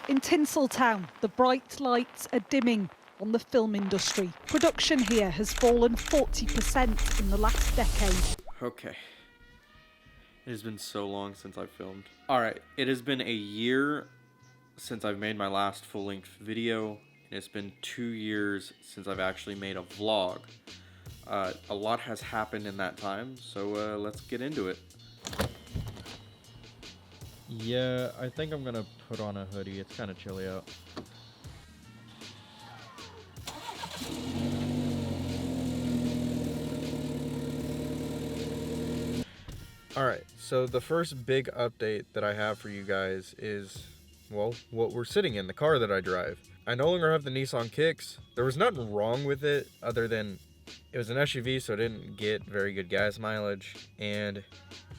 In Tinseltown, the bright lights are dimming on the film industry. Production here has fallen 40% in the last decade. Okay. It has been so long since I've filmed. Alright, it has been a year since I've made my last full-length video, and it's been 2 years since I've actually made a vlog. A lot has happened in that time, so let's get into it. Yeah, I think I'm gonna put on a hoodie. It's kind of chilly out. Alright, so the first big update that I have for you guys is, well, what we're sitting in, the car that I drive. I no longer have the Nissan Kicks. There was nothing wrong with it other than it was an SUV, so it didn't get very good gas mileage, and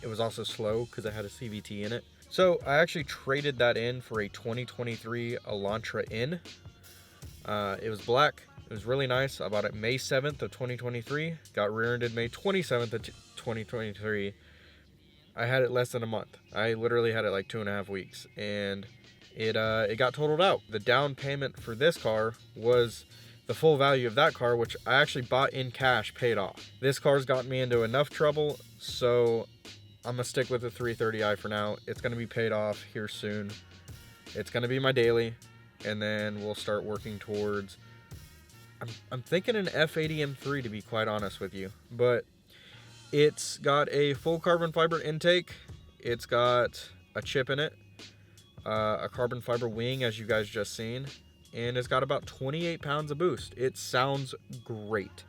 it was also slow because it had a CVT in it. So I actually traded that in for a 2023 Elantra N. It was black. It was really nice. I bought it May 7th of 2023. Got rear-ended May 27th of 2023. I had it less than a month. I literally had it like 2.5 weeks, and it got totaled out. The down payment for this car was the full value of that car, which I actually bought in cash, paid off. This car's gotten me into enough trouble, so I'm gonna stick with the 330i for now. It's gonna be paid off here soon. It's gonna be my daily, and then we'll start working towards, I'm thinking an F80 M3 to be quite honest with you, but it's got a full carbon fiber intake. It's got a chip in it, a carbon fiber wing, as you guys just seen, and it's got about 28 pounds of boost. It sounds great.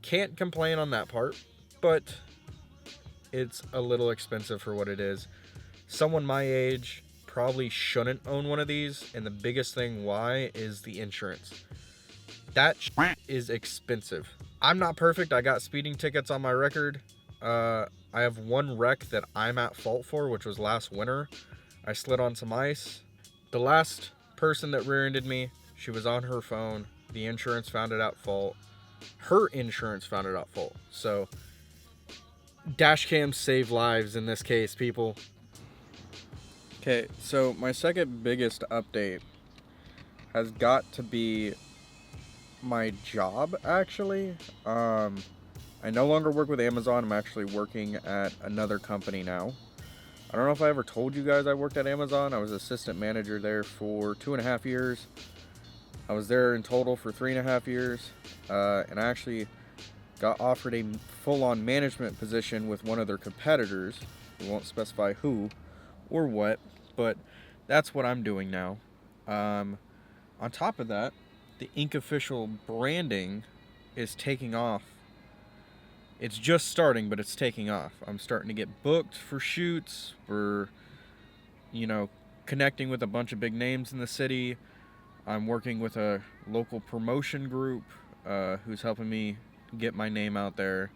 Can't complain on that part, but it's a little expensive for what it is. Someone my age probably shouldn't own one of these, and the biggest thing why is the insurance. That is expensive. I'm not perfect. I got speeding tickets on my record. I have one wreck that I'm at fault for, which was last winter. I slid on some ice. The last person that rear-ended me, she was on her phone. The insurance found it at fault. Her insurance found it at fault. So, dash cams save lives in this case, people. Okay, so my second biggest update has got to be my job, actually. I no longer work with Amazon. I'm actually working at another company now. I don't know if I ever told you guys I worked at Amazon. I was assistant manager there for 2.5 years. I was there in total for 3.5 years. And I actually got offered a full-on management position with one of their competitors. We won't specify who or what, but that's what I'm doing now. On top of that, the Ink Official branding is taking off. It's just starting, but it's taking off. I'm starting to get booked for shoots. We're, connecting with a bunch of big names in the city. I'm working with a local promotion group who's helping me get my name out there.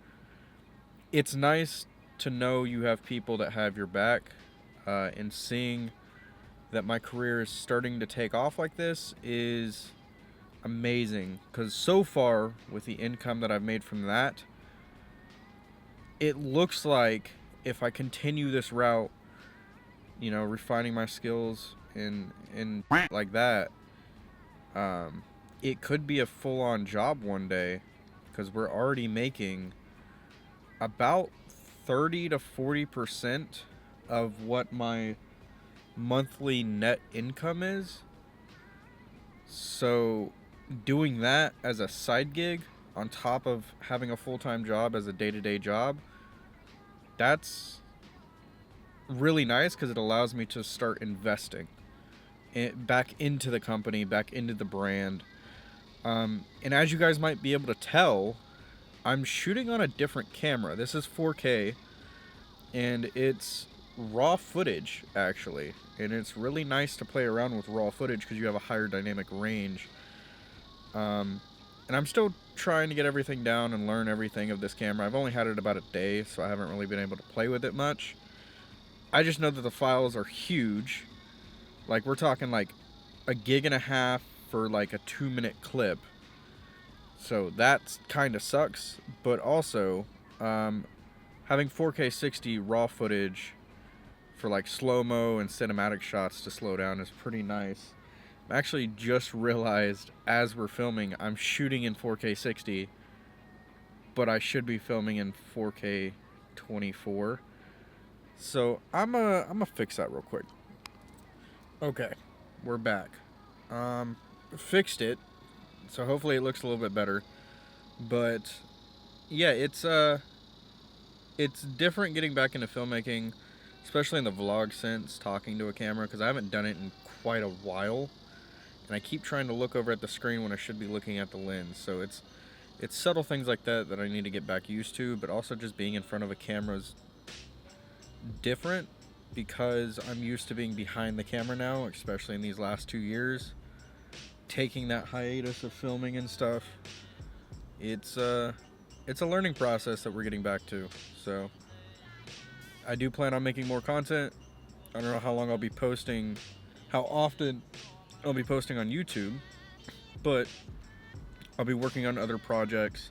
It's nice to know you have people that have your back, and seeing that my career is starting to take off like this is amazing, because so far with the income that I've made from that, it looks like if I continue this route, refining my skills and like that, it could be a full-on job one day, because we're already making about 30 to 40% of what my monthly net income is. So doing that as a side gig on top of having a full-time job as a day-to-day job, that's really nice, because it allows me to start investing back into the company, back into the brand. And as you guys might be able to tell, I'm shooting on a different camera. This is 4K, and it's raw footage, actually. And it's really nice to play around with raw footage because you have a higher dynamic range. And I'm still trying to get everything down and learn everything of this camera. I've only had it about a day, so I haven't really been able to play with it much. I just know that the files are huge. Like, we're talking like 1.5 gigs for like a 2-minute clip. So that kind of sucks. But also, having 4K 60 raw footage for like slow-mo and cinematic shots to slow down is pretty nice. Actually just realized as we're filming, I'm shooting in 4K 60, but I should be filming in 4K 24. So I'm a fix that real quick. Okay, we're back. Fixed it, so hopefully it looks a little bit better. But yeah, it's different getting back into filmmaking, especially in the vlog sense, talking to a camera, because I haven't done it in quite a while, and I keep trying to look over at the screen when I should be looking at the lens. So it's subtle things like that that I need to get back used to, but also just being in front of a camera is different because I'm used to being behind the camera now, especially in these last 2 years. Taking that hiatus of filming and stuff, it's a learning process that we're getting back to. So I do plan on making more content. I don't know how long I'll be posting, how often I'll be posting on YouTube, but I'll be working on other projects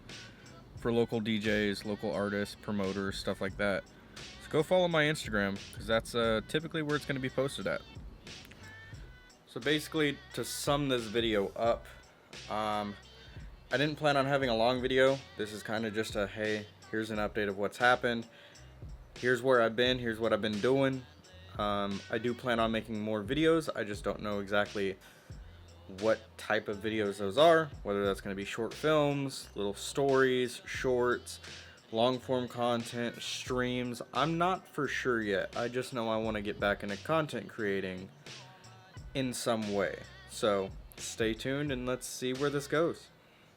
for local DJs, local artists, promoters, stuff like that. So go follow my Instagram, because that's typically where it's going to be posted at. So basically, to sum this video up, I didn't plan on having a long video. This is kind of just a, hey, here's an update of what's happened. Here's where I've been. Here's what I've been doing. I do plan on making more videos. I just don't know exactly what type of videos those are. Whether that's going to be short films, little stories, shorts, long form content, streams. I'm not for sure yet. I just know I want to get back into content creating in some way. So stay tuned and let's see where this goes.